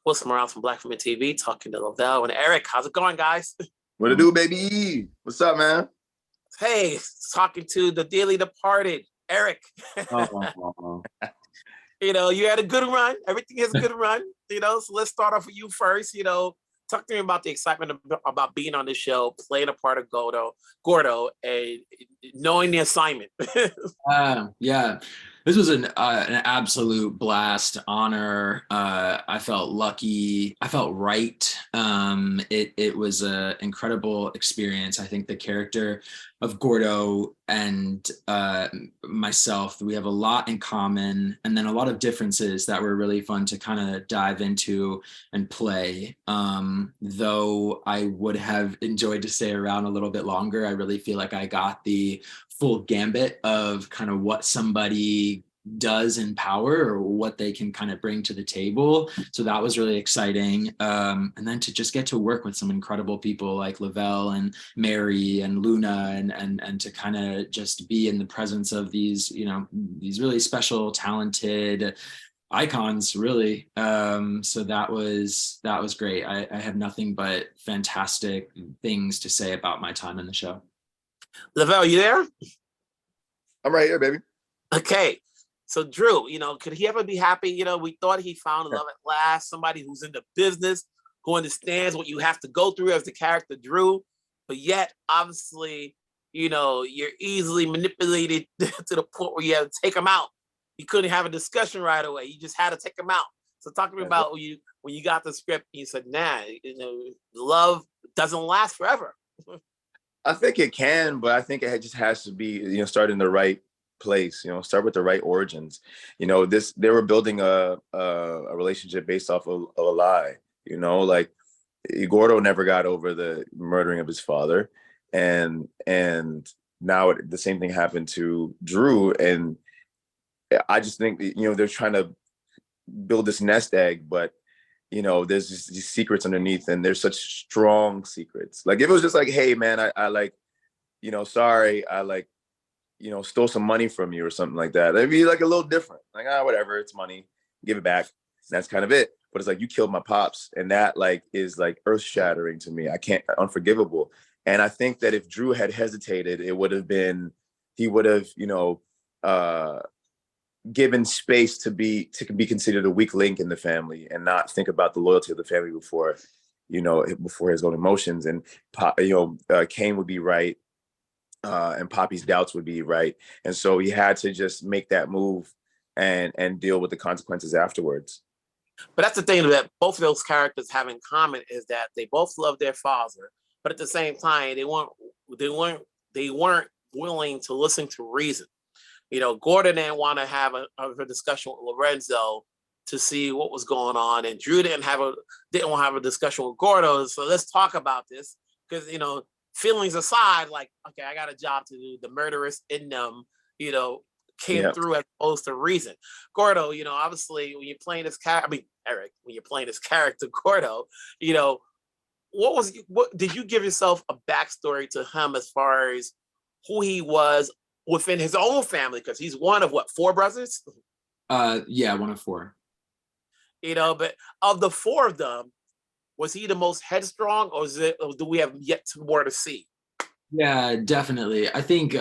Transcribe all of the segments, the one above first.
Wilson Morales from Black Women TV, talking to Lovell and Erik. How's it going, guys? What it do, baby? What's up, man? Hey, talking to the dearly departed Erik. Oh. You had a good run. Everything has a good run. So let's start off with you first. Talk to me about the excitement about being on the show, playing a part of Gordo, and knowing the assignment. Yeah, this was an absolute blast, honor. I felt lucky. I felt right. It was an incredible experience. I think the character of Gordo and myself, we have a lot in common, and then a lot of differences that were really fun to kind of dive into and play. Though I would have enjoyed to stay around a little bit longer, I really feel like I got the full gambit of kind of what somebody does in power or what they can kind of bring to the table. So that was really exciting. And then to just get to work with some incredible people like Lovell and Mary and Luna and to kind of just be in the presence of these really special, talented icons, really. So that was great. I have nothing but fantastic things to say about my time in the show. Lovell, you there? I'm right here, baby. Okay. So Drew, could he ever be happy? We thought he found love at last, somebody who's in the business, who understands what you have to go through as the character Drew, but yet obviously, you're easily manipulated to the point where you have to take him out. You couldn't have a discussion right away. You just had to take him out. So talk to me about when you got the script and you said, nah, love doesn't last forever. I think it can, but I think it just has to be, start in the right place, start with the right origins. They were building a relationship based off of a lie, like Gordo never got over the murdering of his father. And now the same thing happened to Drew. And I just think that, they're trying to build this nest egg, but there's just these secrets underneath, and there's such strong secrets. Like if it was just like, hey man, I like, sorry, I like, stole some money from you or something like that, it'd be like a little different. Like, whatever, it's money, give it back. And that's kind of it. But it's like, you killed my pops, and that like is like earth shattering to me. I can't, unforgivable. And I think that if Drew had hesitated, he would have, given space to be considered a weak link in the family and not think about the loyalty of the family before his own emotions. And Kane would be right, and Poppy's doubts would be right. And so he had to just make that move and deal with the consequences afterwards. But that's the thing that both of those characters have in common, is that they both love their father, but at the same time, they weren't willing to listen to reason. Gordon didn't want to have a discussion with Lorenzo to see what was going on, and Drew didn't want to have a discussion with Gordo. So let's talk about this, because feelings aside, like, okay, I got a job to do. The murderous in them, came through as opposed to reason. Gordo, obviously when you're playing this character, Erik, when you're playing this character Gordo, what did you give yourself a backstory to him as far as who he was within his own family? Because he's one of 4 brothers? Yeah, one of 4. But of the 4 of them, was he the most headstrong, or do we have yet more to see? Yeah, definitely. I think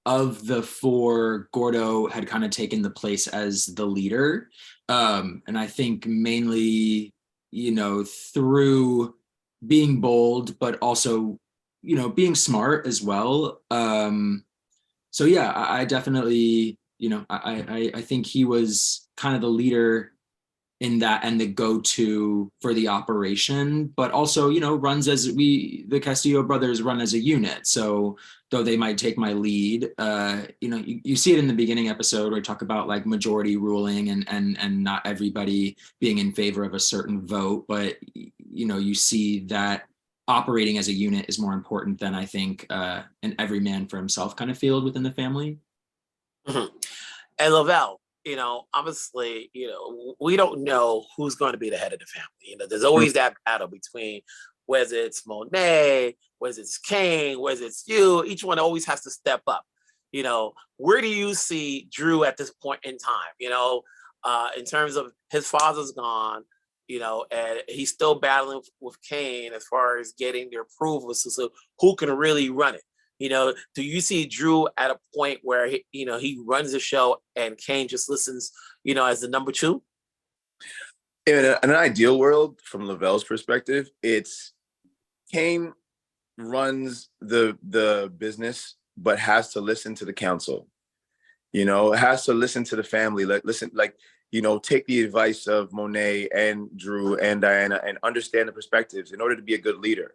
of the 4, Gordo had kind of taken the place as the leader. And I think mainly, through being bold, but also, being smart as well. So yeah, I definitely, I think he was kind of the leader in that, and the go-to for the operation, but also, runs as the Castillo brothers run as a unit. So though they might take my lead, you see it in the beginning episode where I talk about like majority ruling and not everybody being in favor of a certain vote, but you see that operating as a unit is more important than, I think, an every man for himself kind of field within the family. Mm-hmm. And Lovell, obviously, we don't know who's going to be the head of the family. There's always that battle between whether it's Monet, whether it's Kane, whether it's you. Each one always has to step up. Where do you see Drew at this point in time? In terms of his father's gone, and he's still battling with Kane as far as getting the approval. So who can really run it? Do you see Drew at a point where he runs the show and Kane just listens, as the number two? In an ideal world, from Lovell's perspective, it's Kane runs the business, but has to listen to the council. Has to listen to the family. Take the advice of Monet and Drew and Diana and understand the perspectives in order to be a good leader.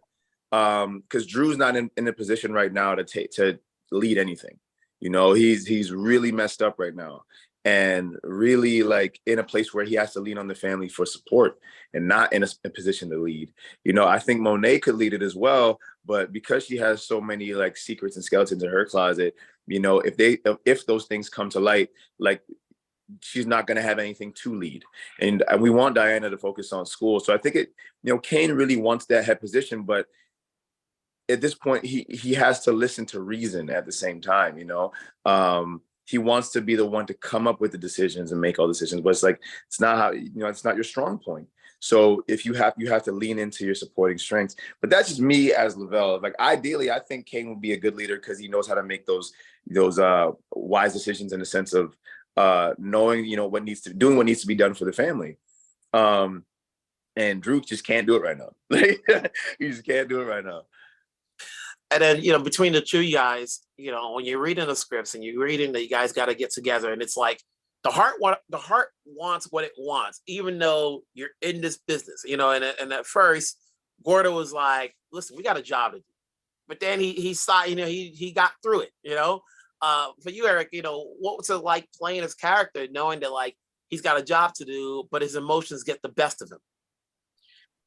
Because Drew's not in a position right now to lead anything. He's really messed up right now, and really in a place where he has to lean on the family for support and not in a position to lead. I think Monet could lead it as well, but because she has so many secrets and skeletons in her closet, if those things come to light, she's not going to have anything to lead. And we want Diana to focus on school. So I think Kane really wants that head position, but at this point, he has to listen to reason at the same time. He wants to be the one to come up with the decisions and make all decisions, but it's not how, it's not your strong point. So if you have to lean into your supporting strengths. But that's just me as Lovell. Ideally, I think Kane will be a good leader because he knows how to make those wise decisions in the sense of knowing, doing what needs to be done for the family. And Drew just can't do it right now. He just can't do it right now. And then, between the two guys, when you're reading the scripts and you're reading that you guys got to get together, and it's like the heart wants what it wants, even though you're in this business, and at first Gordo was like, listen, we got a job to do. But then he saw, he got through it, For you, Erik, what was it like playing his character, knowing that he's got a job to do, but his emotions get the best of him?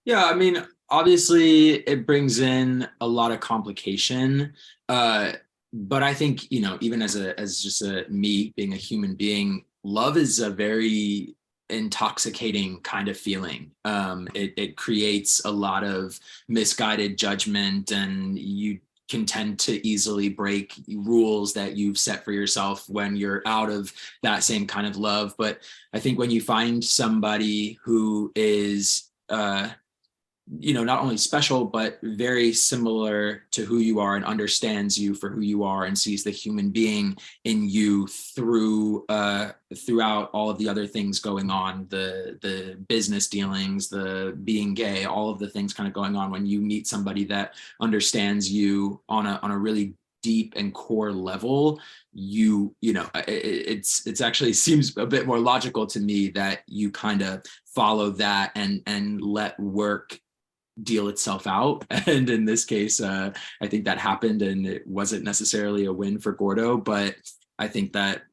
Yeah, I mean, obviously it brings in a lot of complication. But I think, even as just me being a human being, love is a very intoxicating kind of feeling. It creates a lot of misguided judgment, and you can tend to easily break rules that you've set for yourself when you're out of that same kind of love. But I think when you find somebody who is not only special, but very similar to who you are and understands you for who you are and sees the human being in you throughout all of the other things going on, the business dealings, the being gay, all of the things kind of going on. When you meet somebody that understands you on a really deep and core level, it's actually seems a bit more logical to me that you kind of follow that and let work deal itself out. And in this case, I think that happened, and it wasn't necessarily a win for Gordo, but I think that,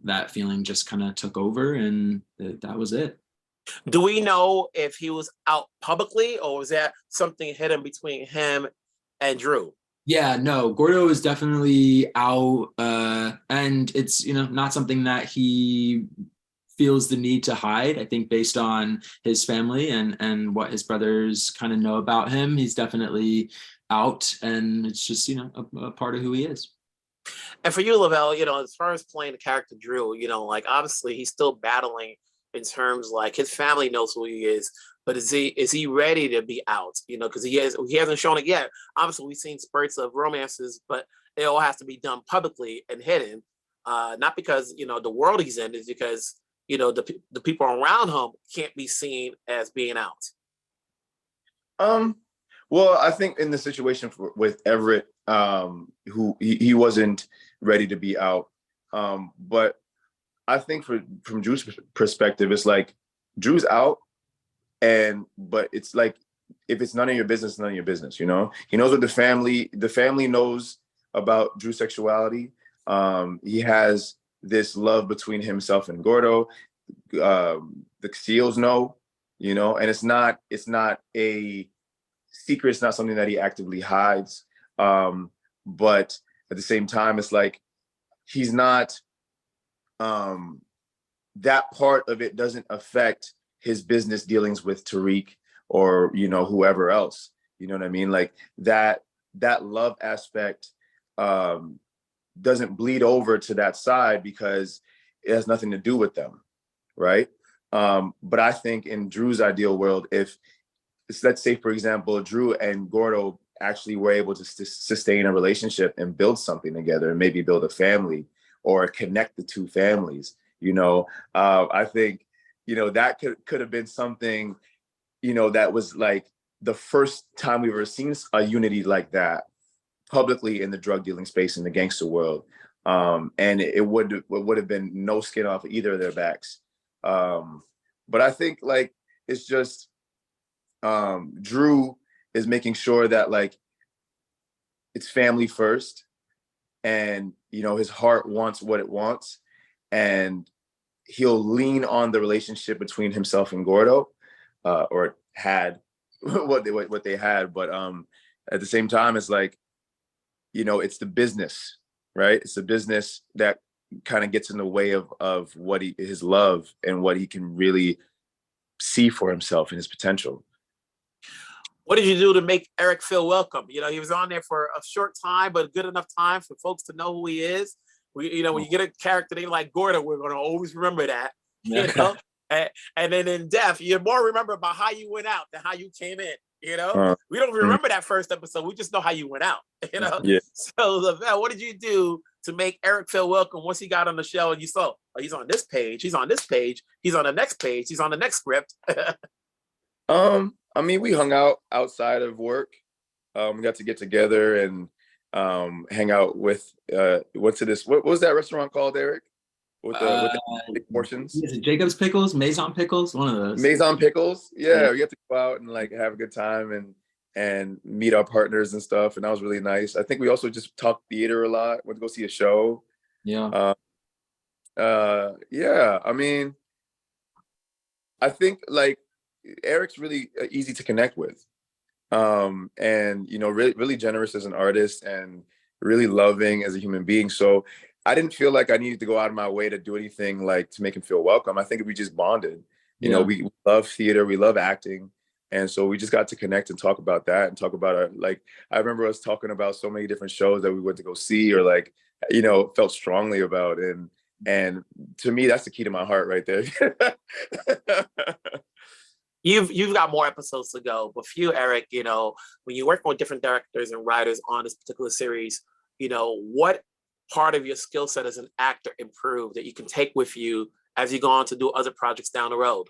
that feeling just kind of took over, and that was it. Do we know if he was out publicly, or was that something hidden between him and Drew? Yeah, no, Gordo is definitely out, and it's, not something that he feels the need to hide. I think based on his family and what his brothers kind of know about him, he's definitely out, and it's just, a part of who he is. And for you, Lovell, as far as playing the character Drew, obviously he's still battling in terms his family knows who he is, but is he ready to be out? Because he hasn't shown it yet. Obviously, we've seen spurts of romances, but it all has to be done publicly and hidden. Not because the world he's in, is because the people around him can't be seen as being out. Well, I think in the situation with Everett, who he wasn't ready to be out. But I think from Drew's perspective, it's Drew's out, but it's if it's none of your business, none of your business. He knows what the family knows about Drew's sexuality. He has this love between himself and Gordo. The Seals know, and it's not a secret. It's not something that he actively hides. But at the same time, it's he's not, that part of it doesn't affect his business dealings with Tariq or, whoever else. You know what I mean? That love aspect doesn't bleed over to that side because it has nothing to do with them. Right. But I think in Drew's ideal world, if let's say, for example, Drew and Gordo actually were able to sustain a relationship and build something together and maybe build a family or connect the two families, I think, that could have been something, that was like the first time we've ever seen a unity like that publicly in the drug dealing space in the gangster world. And it would have been no skin off either of their backs. But I think like, it's just, Drew is making sure that like it's family first, and his heart wants what it wants, and he'll lean on the relationship between himself and Gordo, or had what they had. But at the same time, it's like, it's the business, right? It's the business that kind of gets in the way of what his love and what he can really see for himself and his potential. What did you do to make Erik feel welcome? He was on there for a short time, but good enough time for folks to know who he is. When you get a character name like Gordo, we're going to always remember that. Yeah. And then in Death, you're more remember about how you went out than how you came in. We don't remember that first episode. We just know how you went out. Yeah. So Lovell, what did you do to make Erik feel welcome once he got on the show and you saw, oh, he's on this page, he's on this page, he's on the next page, he's on the next script? I mean, we hung out outside of work. We got to get together and hang out with went to this, what was that restaurant called, Erik? With the big portions? Is it Jacob's Pickles? Maison Pickles? One of those. Maison Pickles. Yeah, we got to go out and like have a good time and meet our partners and stuff. And that was really nice. I think we also just talked theater a lot, went to go see a show. Yeah. Yeah, I mean, I think like Erik's really easy to connect with, and really, really generous as an artist and really loving as a human being. So I didn't feel like I needed to go out of my way to do anything like to make him feel welcome. I think we just bonded. We love theater, we love acting, and so we just got to connect and talk about that and talk about our, like, I remember us talking about so many different shows that we went to go see or like felt strongly about, and to me that's the key to my heart right there. You've got more episodes to go, but for you, Erik, when you work with different directors and writers on this particular series, what part of your skill set as an actor improved that you can take with you as you go on to do other projects down the road?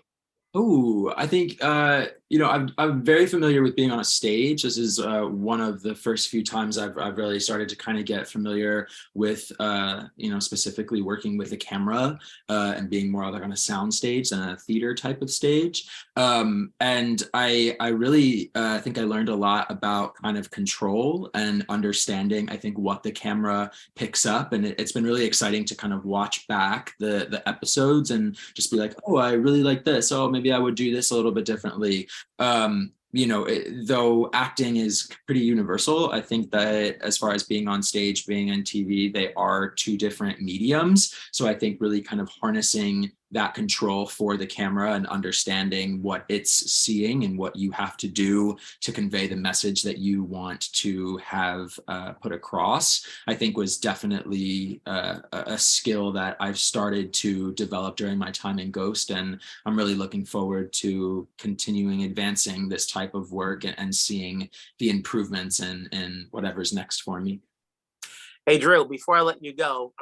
Oh, I think, I'm very familiar with being on a stage. This is one of the first few times I've really started to kind of get familiar with, specifically working with a camera and being more like on a sound stage than a theater type of stage. And I really think I learned a lot about kind of control and understanding, I think, what the camera picks up. And it's been really exciting to kind of watch back the episodes and just be like, oh, I really like this. Oh, maybe I would do this a little bit differently. Though acting is pretty universal, I think that as far as being on stage, being on TV, they are two different mediums. So I think really kind of harnessing that control for the camera and understanding what it's seeing and what you have to do to convey the message that you want to have put across, I think was definitely a skill that I've started to develop during my time in Ghost. And I'm really looking forward to continuing advancing this type of work and seeing the improvements and whatever's next for me. Hey, Drew, before I let you go,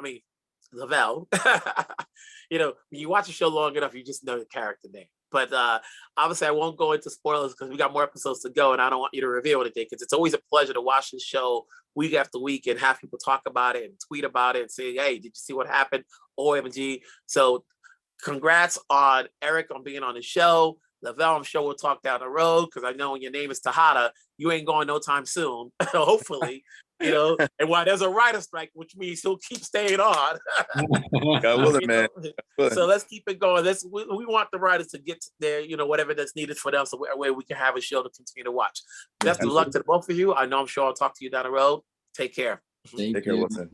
Lovell, when you watch a show long enough, you just know the character name. But obviously, I won't go into spoilers because we got more episodes to go, and I don't want you to reveal anything because it's always a pleasure to watch this show week after week and have people talk about it and tweet about it and say, hey, did you see what happened? OMG. So congrats on Erik on being on the show. Lovell, I'm sure we'll talk down the road because I know when your name is Tejada, you ain't going no time soon, hopefully. And while there's a writer strike, which means he'll keep staying on. God willing, man. So let's keep it going. We want the writers to get there, whatever that's needed for them, so we can have a show to continue to watch. Best of luck to the both of you. I'm sure I'll talk to you down the road. Take care. Thank Take care, you. Wilson.